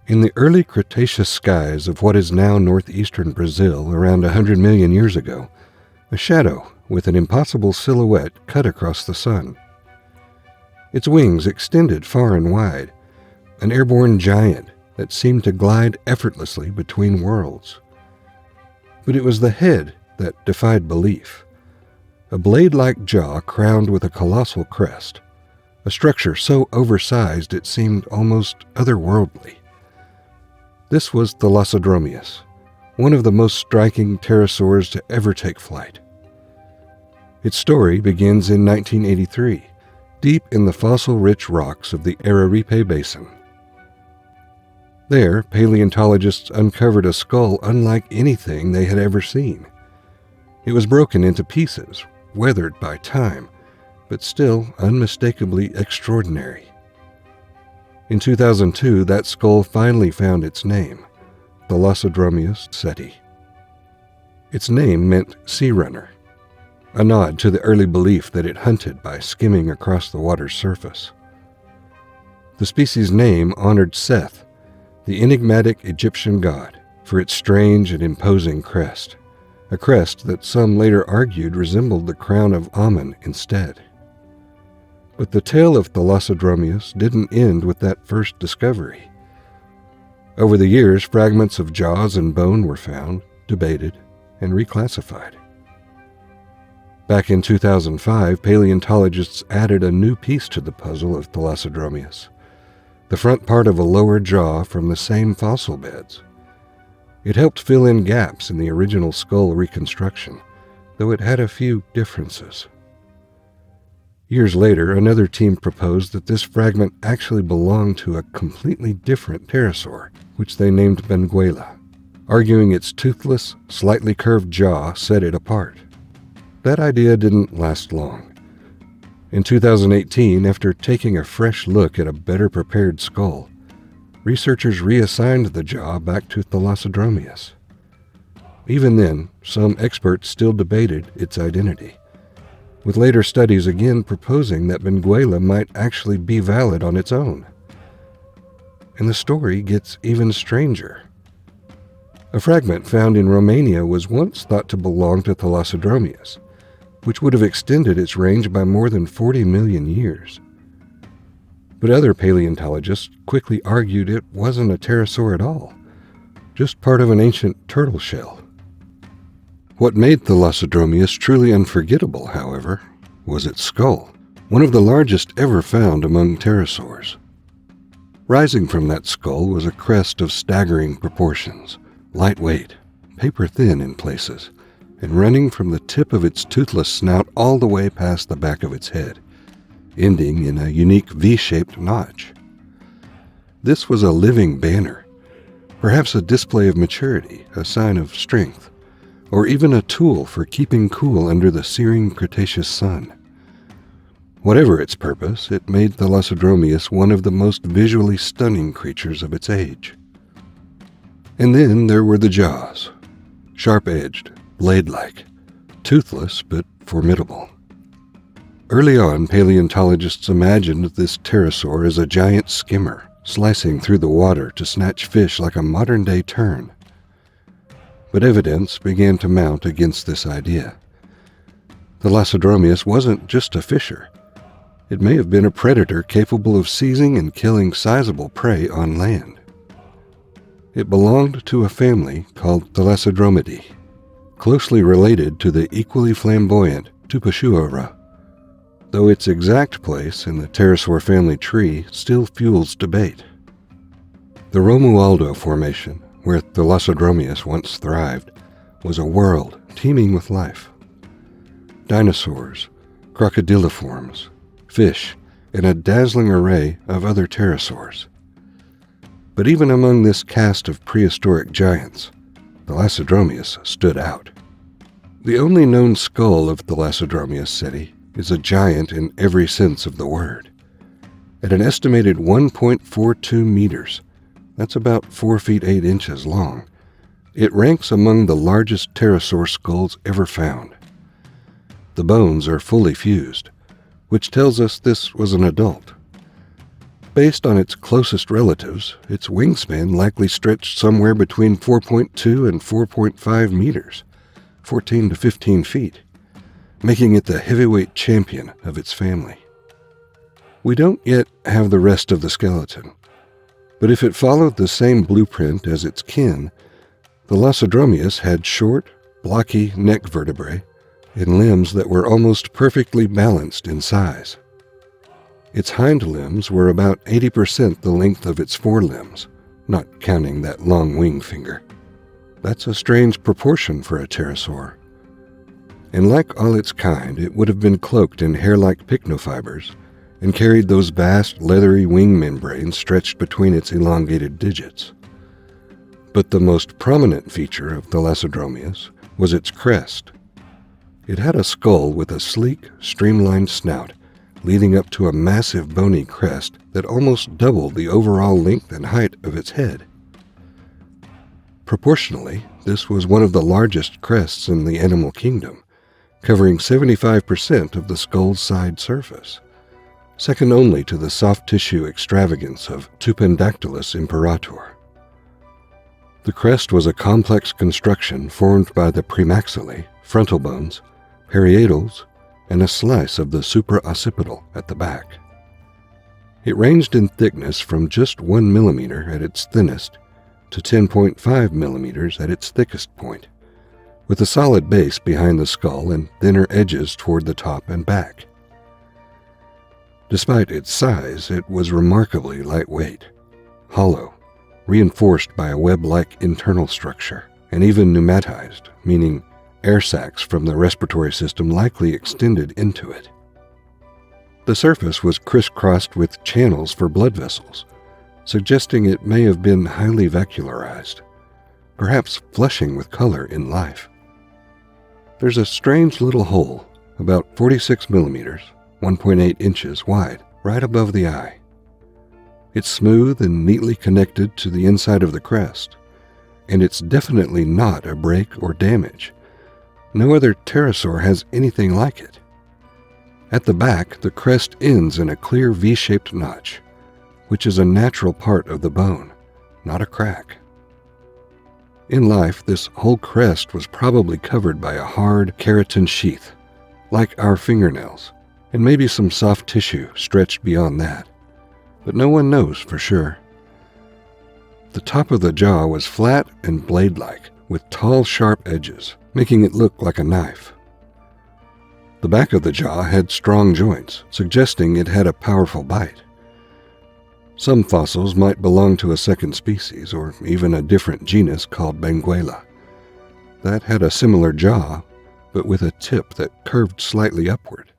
In the early Cretaceous skies of what is now northeastern Brazil around 100 million years ago, a shadow with an impossible silhouette cut across the sun. Its wings extended far and wide, an airborne giant that seemed to glide effortlessly between worlds. But it was the head that defied belief. A blade-like jaw crowned with a colossal crest, a structure so oversized it seemed almost otherworldly. This was Thalassodromeus, one of the most striking pterosaurs to ever take flight. Its story begins in 1983, deep in the fossil-rich rocks of the Araripe Basin. There, paleontologists uncovered a skull unlike anything they had ever seen. It was broken into pieces, weathered by time, but still unmistakably extraordinary. In 2002, that skull finally found its name, Thalassodromeus seti. Its name meant sea runner, a nod to the early belief that it hunted by skimming across the water's surface. The species' name honored Seth, the enigmatic Egyptian god, for its strange and imposing crest, a crest that some later argued resembled the crown of Amun instead. But the tale of Thalassodromeus didn't end with that first discovery. Over the years, fragments of jaws and bone were found, debated, and reclassified. Back in 2005, paleontologists added a new piece to the puzzle of Thalassodromeus, the front part of a lower jaw from the same fossil beds. It helped fill in gaps in the original skull reconstruction, though it had a few differences. Years later, another team proposed that this fragment actually belonged to a completely different pterosaur, which they named Benguela, arguing its toothless, slightly curved jaw set it apart. That idea didn't last long. In 2018, after taking a fresh look at a better prepared skull, researchers reassigned the jaw back to Thalassodromeus. Even then, some experts still debated its identity, with later studies again proposing that Benguela might actually be valid on its own. And the story gets even stranger. A fragment found in Romania was once thought to belong to Thalassodromeus, which would have extended its range by more than 40 million years. But other paleontologists quickly argued it wasn't a pterosaur at all, just part of an ancient turtle shell. What made Thalassodromeus truly unforgettable, however, was its skull, one of the largest ever found among pterosaurs. Rising from that skull was a crest of staggering proportions, lightweight, paper-thin in places, and running from the tip of its toothless snout all the way past the back of its head, ending in a unique V-shaped notch. This was a living banner, perhaps a display of maturity, a sign of strength, or even a tool for keeping cool under the searing Cretaceous sun. Whatever its purpose, it made Thalassodromeus one of the most visually stunning creatures of its age. And then there were the jaws, sharp-edged, blade-like, toothless but formidable. Early on, paleontologists imagined this pterosaur as a giant skimmer, slicing through the water to snatch fish like a modern-day tern. But evidence began to mount against this idea. Thalassodromeus wasn't just a fisher. It may have been a predator capable of seizing and killing sizable prey on land. It belonged to a family called Thalassodromidae, closely related to the equally flamboyant Tupachuara, though its exact place in the pterosaur family tree still fuels debate. The Romualdo Formation, where Thalassodromeus once thrived, was a world teeming with life. Dinosaurs, crocodiliforms, fish, and a dazzling array of other pterosaurs. But even among this cast of prehistoric giants, Thalassodromeus stood out. The only known skull of Thalassodromeus seti is a giant in every sense of the word. At an estimated 1.42 meters, that's about 4 feet 8 inches long, it ranks among the largest pterosaur skulls ever found. The bones are fully fused, which tells us this was an adult. based on its closest relatives, its wingspan likely stretched somewhere between 4.2 and 4.5 meters, 14 to 15 feet, making it the heavyweight champion of its family. We don't yet have the rest of the skeleton, but if it followed the same blueprint as its kin, Thalassodromeus had short, blocky neck vertebrae and limbs that were almost perfectly balanced in size. Its hind limbs were about 80% the length of its forelimbs, not counting that long wing finger. That's a strange proportion for a pterosaur. And like all its kind, it would have been cloaked in hair-like pycnofibers and carried those vast leathery wing membranes stretched between its elongated digits. But the most prominent feature of Thalassodromeus was its crest. It had a skull with a sleek, streamlined snout leading up to a massive bony crest that almost doubled the overall length and height of its head. Proportionally, this was one of the largest crests in the animal kingdom, covering 75% of the skull's side surface, second only to the soft tissue extravagance of Tupendactylus imperator. The crest was a complex construction formed by the premaxillae, frontal bones, parietals, and a slice of the supraoccipital at the back. It ranged in thickness from just 1 millimeter at its thinnest to 10.5 millimeters at its thickest point, with a solid base behind the skull and thinner edges toward the top and back. Despite its size, it was remarkably lightweight, hollow, reinforced by a web-like internal structure, and even pneumatized, meaning air sacs from the respiratory system likely extended into it. The surface was crisscrossed with channels for blood vessels, suggesting it may have been highly vascularized, perhaps flushing with color in life. There's a strange little hole, about 46 millimeters, 1.8 inches wide, right above the eye. It's smooth and neatly connected to the inside of the crest, and it's definitely not a break or damage. No other pterosaur has anything like it. At the back, the crest ends in a clear V-shaped notch, which is a natural part of the bone, not a crack. In life, this whole crest was probably covered by a hard keratin sheath, like our fingernails, and maybe some soft tissue stretched beyond that, but no one knows for sure. The top of the jaw was flat and blade-like, with tall, sharp edges, making it look like a knife. The back of the jaw had strong joints, suggesting it had a powerful bite. Some fossils might belong to a second species, or even a different genus called Benguela, that had a similar jaw, but with a tip that curved slightly upward.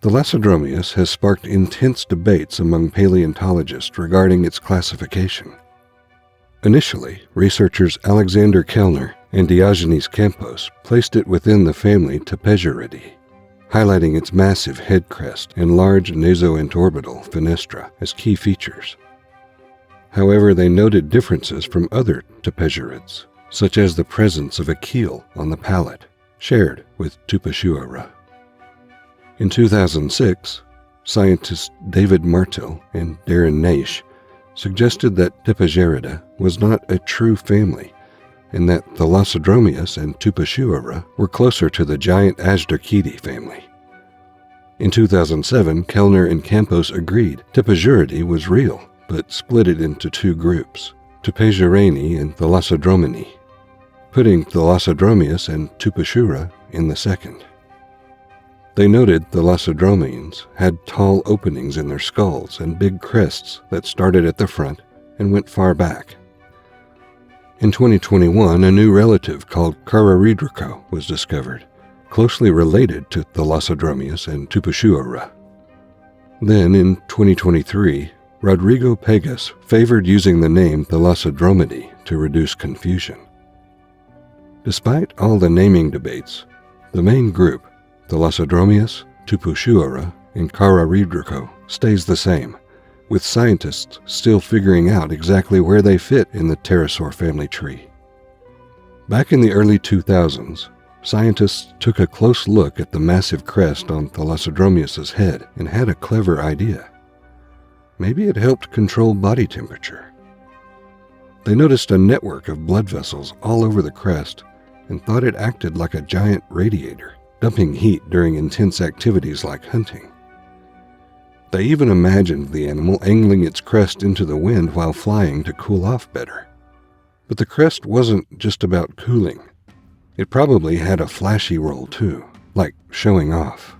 Thalassodromeus has sparked intense debates among paleontologists regarding its classification. Initially, researchers Alexander Kellner and Diogenes Campos placed it within the family Topesiuridae, highlighting its massive head crest and large nasointerorbital fenestra as key features. However, they noted differences from other Topesiurids, such as the presence of a keel on the palate, shared with Tupeshura. In 2006, scientists David Martel and Darren Naish suggested that Topesiuridae was not a true family, and that Thalassodromeus and Tupeshura were closer to the giant Azhdarchidae family. In 2007, Kellner and Campos agreed Topesiuridae was real, but split it into two groups, Topesiurani and Thalassodromini, putting Thalassodromeus and Tupeshura in the second. They noted Thalassodromeans had tall openings in their skulls and big crests that started at the front and went far back. In 2021, a new relative called Cararidrico was discovered, closely related to Thalassodromeus and Tupeshura. Then, in 2023, Rodrigo Pegas favored using the name Thalassodromidae to reduce confusion. Despite all the naming debates, the main group, Thalassodromeus, Tupeshura, and Cararidrico, stays the same, with scientists still figuring out exactly where they fit in the pterosaur family tree. Back in the early 2000s, scientists took a close look at the massive crest on Thalassodromeus's head and had a clever idea. maybe it helped control body temperature. They noticed a network of blood vessels all over the crest and thought it acted like a giant radiator, dumping heat during intense activities like hunting. They even imagined the animal angling its crest into the wind while flying to cool off better. But the crest wasn't just about cooling. It probably had a flashy role too, like showing off.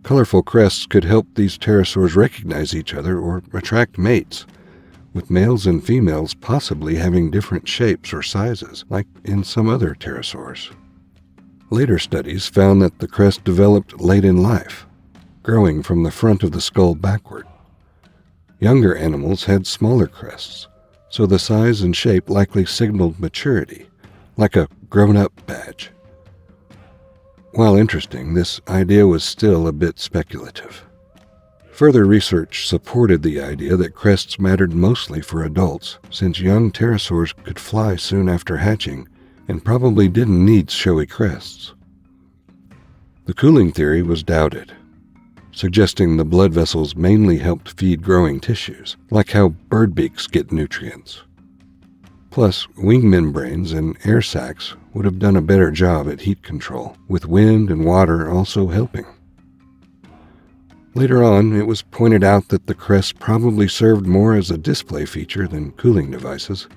Colorful crests could help these pterosaurs recognize each other or attract mates, with males and females possibly having different shapes or sizes, like in some other pterosaurs. Later studies found that the crest developed late in life, growing from the front of the skull backward. Younger animals had smaller crests, so the size and shape likely signaled maturity, like a grown-up badge. While interesting, this idea was still a bit speculative. Further research supported the idea that crests mattered mostly for adults, since young pterosaurs could fly soon after hatching and probably didn't need showy crests. The cooling theory was doubted, suggesting the blood vessels mainly helped feed growing tissues, like how bird beaks get nutrients. Plus, wing membranes and air sacs would have done a better job at heat control, with wind and water also helping. Later on, it was pointed out that the crests probably served more as a display feature than cooling devices.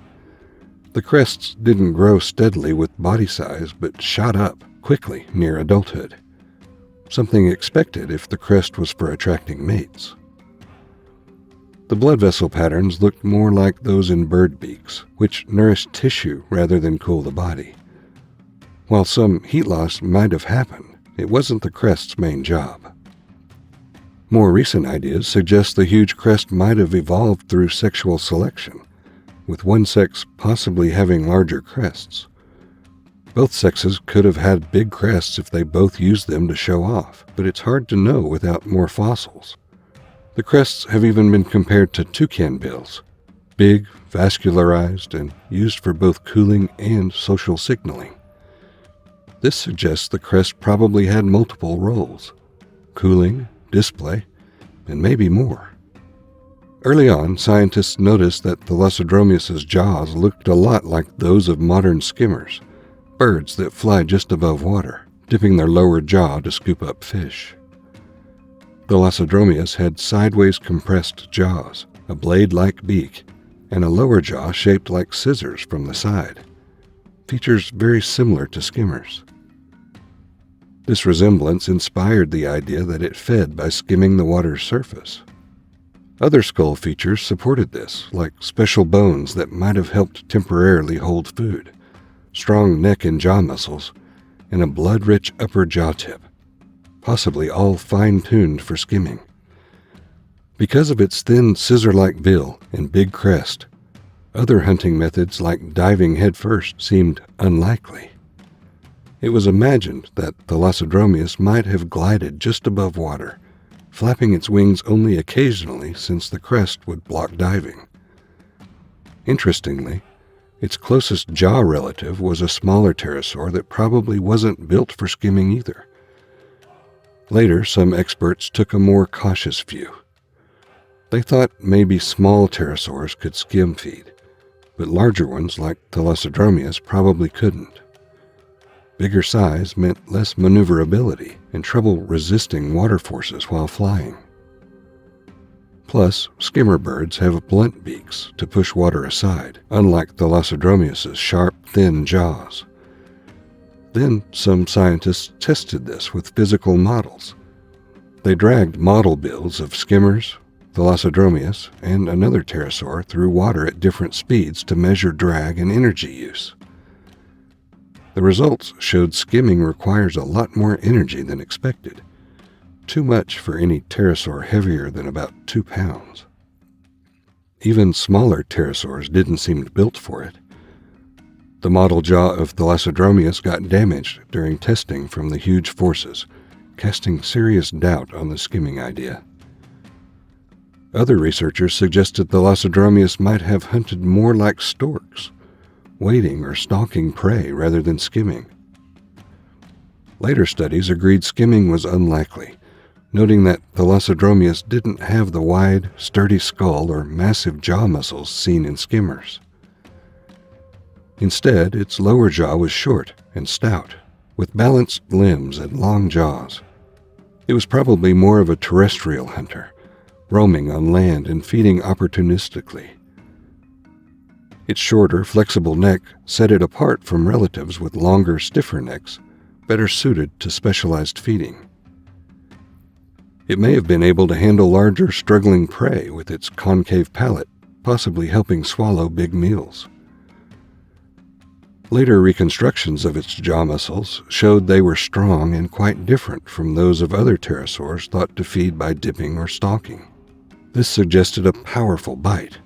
The crests didn't grow steadily with body size, but shot up quickly near adulthood, something expected if the crest was for attracting mates. The blood vessel patterns looked more like those in bird beaks, which nourished tissue rather than cool the body. While some heat loss might have happened, it wasn't the crest's main job. More recent ideas suggest the huge crest might have evolved through sexual selection, with one sex possibly having larger crests. Both sexes could have had big crests if they both used them to show off, but it's hard to know without more fossils. The crests have even been compared to toucan bills, big, vascularized, and used for both cooling and social signaling. This suggests the crest probably had multiple roles: cooling, display, and maybe more. Early on, scientists noticed that Thalassodromeus' jaws looked a lot like those of modern skimmers, birds that fly just above water, dipping their lower jaw to scoop up fish. Thalassodromeus had sideways compressed jaws, a blade-like beak, and a lower jaw shaped like scissors from the side, features very similar to skimmers. This resemblance inspired the idea that it fed by skimming the water's surface. Other skull features supported this, like special bones that might have helped temporarily hold food, strong neck and jaw muscles, and a blood-rich upper jaw tip, possibly all fine-tuned for skimming. Because of its thin scissor-like bill and big crest, other hunting methods like diving headfirst seemed unlikely. It was imagined that Thalassodromeus might have glided just above water, flapping its wings only occasionally since the crest would block diving. Interestingly, its closest jaw relative was a smaller pterosaur that probably wasn't built for skimming either. Later, some experts took a more cautious view. They thought maybe small pterosaurs could skim feed, but larger ones like Thalassodromeus probably couldn't. Bigger size meant less maneuverability and trouble resisting water forces while flying. Plus, skimmer birds have blunt beaks to push water aside, unlike Thalassodromeus' sharp, thin jaws. Then some scientists tested this with physical models. They dragged model bills of skimmers, Thalassodromeus, and another pterosaur through water at different speeds to measure drag and energy use. The results showed skimming requires a lot more energy than expected, too much for any pterosaur heavier than about 2 pounds. Even smaller pterosaurs didn't seem built for it. The model jaw of Thalassodromeus got damaged during testing from the huge forces, casting serious doubt on the skimming idea. Other researchers suggested Thalassodromeus might have hunted more like storks, waiting or stalking prey rather than skimming. Later studies agreed skimming was unlikely, noting that Thalassodromeus didn't have the wide, sturdy skull or massive jaw muscles seen in skimmers. Instead, its lower jaw was short and stout, with balanced limbs and long jaws. It was probably more of a terrestrial hunter, roaming on land and feeding opportunistically. Its shorter, flexible neck set it apart from relatives with longer, stiffer necks, better suited to specialized feeding. It may have been able to handle larger, struggling prey with its concave palate, possibly helping swallow big meals. Later reconstructions of its jaw muscles showed they were strong and quite different from those of other pterosaurs thought to feed by dipping or stalking. This suggested a powerful bite.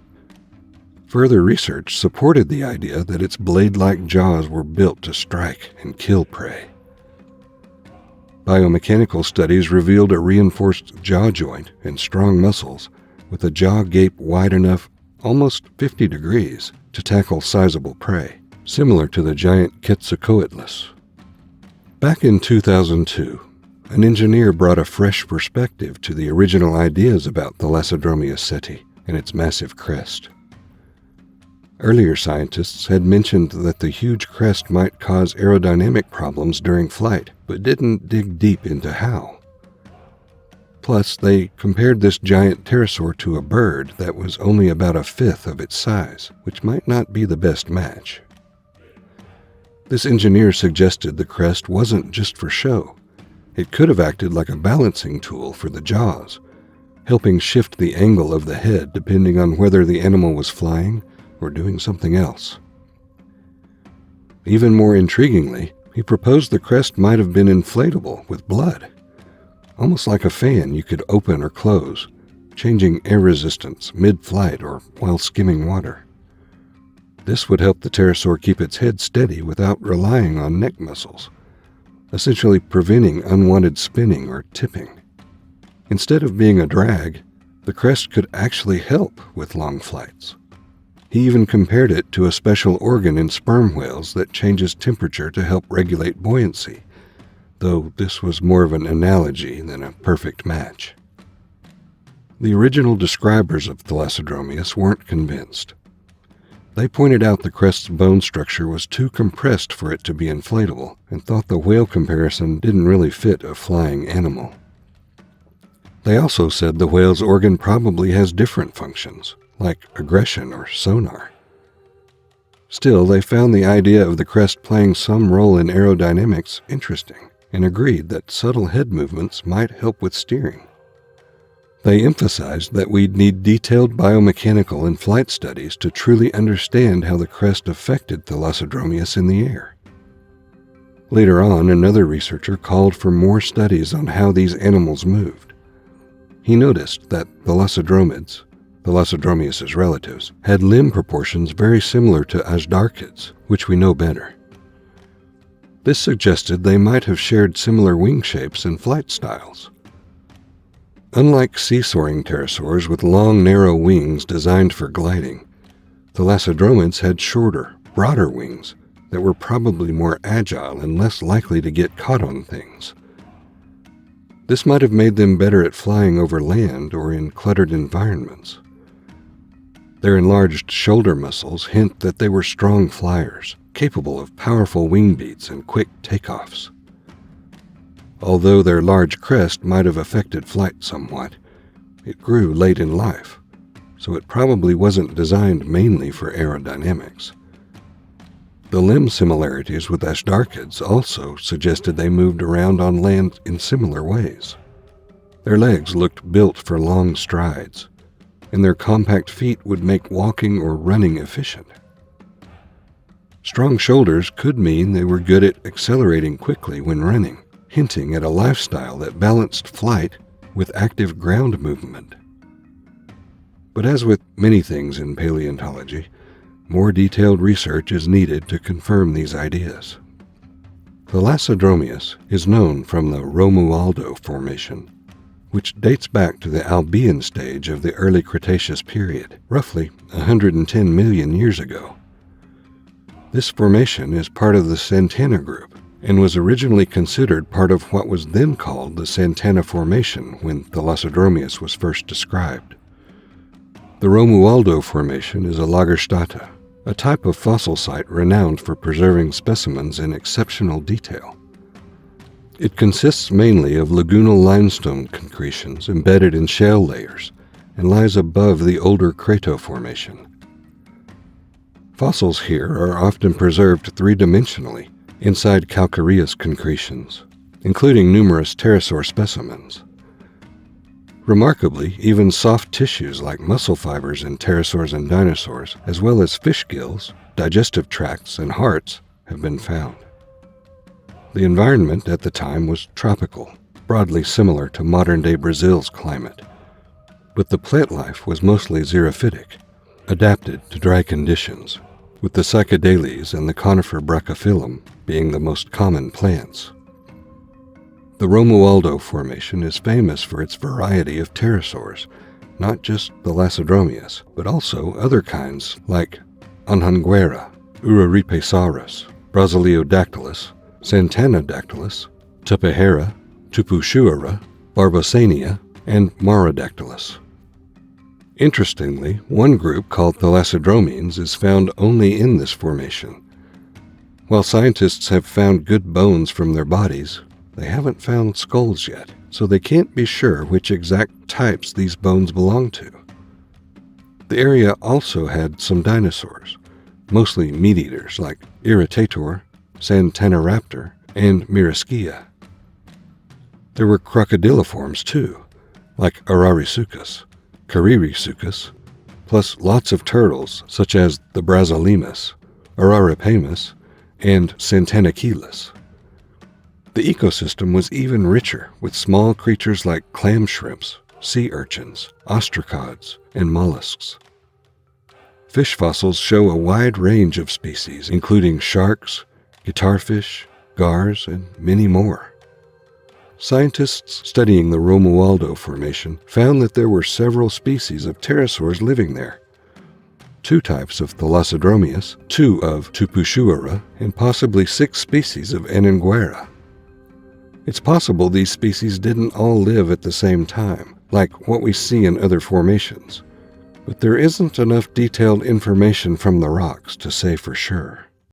Further research supported the idea that its blade-like jaws were built to strike and kill prey. Biomechanical studies revealed a reinforced jaw joint and strong muscles with a jaw gape wide enough, almost 50 degrees, to tackle sizable prey, similar to the giant Quetzalcoatlus. Back in 2002, an engineer brought a fresh perspective to the original ideas about Thalassodromeus seti and its massive crest. Earlier scientists had mentioned that the huge crest might cause aerodynamic problems during flight, but didn't dig deep into how. Plus, they compared this giant pterosaur to a bird that was only about a fifth of its size, which might not be the best match. This engineer suggested the crest wasn't just for show. It could have acted like a balancing tool for the jaws, helping shift the angle of the head depending on whether the animal was flying or doing something else. Even more intriguingly, he proposed the crest might have been inflatable with blood, almost like a fan you could open or close, changing air resistance mid-flight or while skimming water. This would help the pterosaur keep its head steady without relying on neck muscles, essentially preventing unwanted spinning or tipping. Instead of being a drag, the crest could actually help with long flights. He even compared it to a special organ in sperm whales that changes temperature to help regulate buoyancy, though this was more of an analogy than a perfect match. The original describers of Thalassodromeus weren't convinced. They pointed out the crest's bone structure was too compressed for it to be inflatable, and thought the whale comparison didn't really fit a flying animal. They also said the whale's organ probably has different functions, like aggression or sonar. Still, they found the idea of the crest playing some role in aerodynamics interesting, and agreed that subtle head movements might help with steering. They emphasized that we'd need detailed biomechanical and flight studies to truly understand how the crest affected Thalassodromeus in the air. Later on, another researcher called for more studies on how these animals moved. He noticed that Thalassodromids, Thalassodromeus's relatives, had limb proportions very similar to Azhdarchids, which we know better. This suggested they might have shared similar wing shapes and flight styles. Unlike sea-soaring pterosaurs with long, narrow wings designed for gliding, Thalassodromids had shorter, broader wings that were probably more agile and less likely to get caught on things. This might have made them better at flying over land or in cluttered environments. Their enlarged shoulder muscles hint that they were strong flyers, capable of powerful wing beats and quick takeoffs. Although their large crest might have affected flight somewhat, it grew late in life, so it probably wasn't designed mainly for aerodynamics. The limb similarities with Azhdarchids also suggested they moved around on land in similar ways. Their legs looked built for long strides, and their compact feet would make walking or running efficient. Strong shoulders could mean they were good at accelerating quickly when running, hinting at a lifestyle that balanced flight with active ground movement. But as with many things in paleontology, more detailed research is needed to confirm these ideas. Thalassodromeus is known from the Romualdo Formation, which dates back to the Albian stage of the early Cretaceous period, roughly 110 million years ago. This formation is part of the Santana group, and was originally considered part of what was then called the Santana Formation when Thalassodromeus was first described. The Romualdo Formation is a Lagerstätte, a type of fossil site renowned for preserving specimens in exceptional detail. It consists mainly of lagoonal limestone concretions embedded in shale layers and lies above the older Crato Formation. Fossils here are often preserved three-dimensionally inside calcareous concretions, including numerous pterosaur specimens. Remarkably, even soft tissues like muscle fibers in pterosaurs and dinosaurs, as well as fish gills, digestive tracts, and hearts, have been found. The environment at the time was tropical, broadly similar to modern-day Brazil's climate, but the plant life was mostly xerophytic, adapted to dry conditions, with the psychedales and the conifer brachyphyllum being the most common plants. The Romualdo Formation is famous for its variety of pterosaurs, not just Thalassodromeus, but also other kinds like Anhanguera, Uraripesaurus, Brasileodactylus, Santanodactylus, Tupahera, Tupushuara, Barbosania, and Maurodactylus. Interestingly, one group called Thalassodromeans is found only in this formation. While scientists have found good bones from their bodies, they haven't found skulls yet, so they can't be sure which exact types these bones belong to. The area also had some dinosaurs, mostly meat-eaters like Irritator, Santanoraptor, and Myriskia. There were crocodiliforms too, like Ararisuchus, Caririsuchus, plus lots of turtles such as the Brasilemus, Araripamus, and Santanachilus. The ecosystem was even richer, with small creatures like clam shrimps, sea urchins, ostracods, and mollusks. Fish fossils show a wide range of species, including sharks, guitarfish, gars, and many more. Scientists studying the Romualdo Formation found that there were several species of pterosaurs living there. 2 types of Thalassodromeus, 2 of Tupushuara, and possibly 6 species of Anhanguera. It's possible these species didn't all live at the same time, like what we see in other formations, but there isn't enough detailed information from the rocks to say for sure.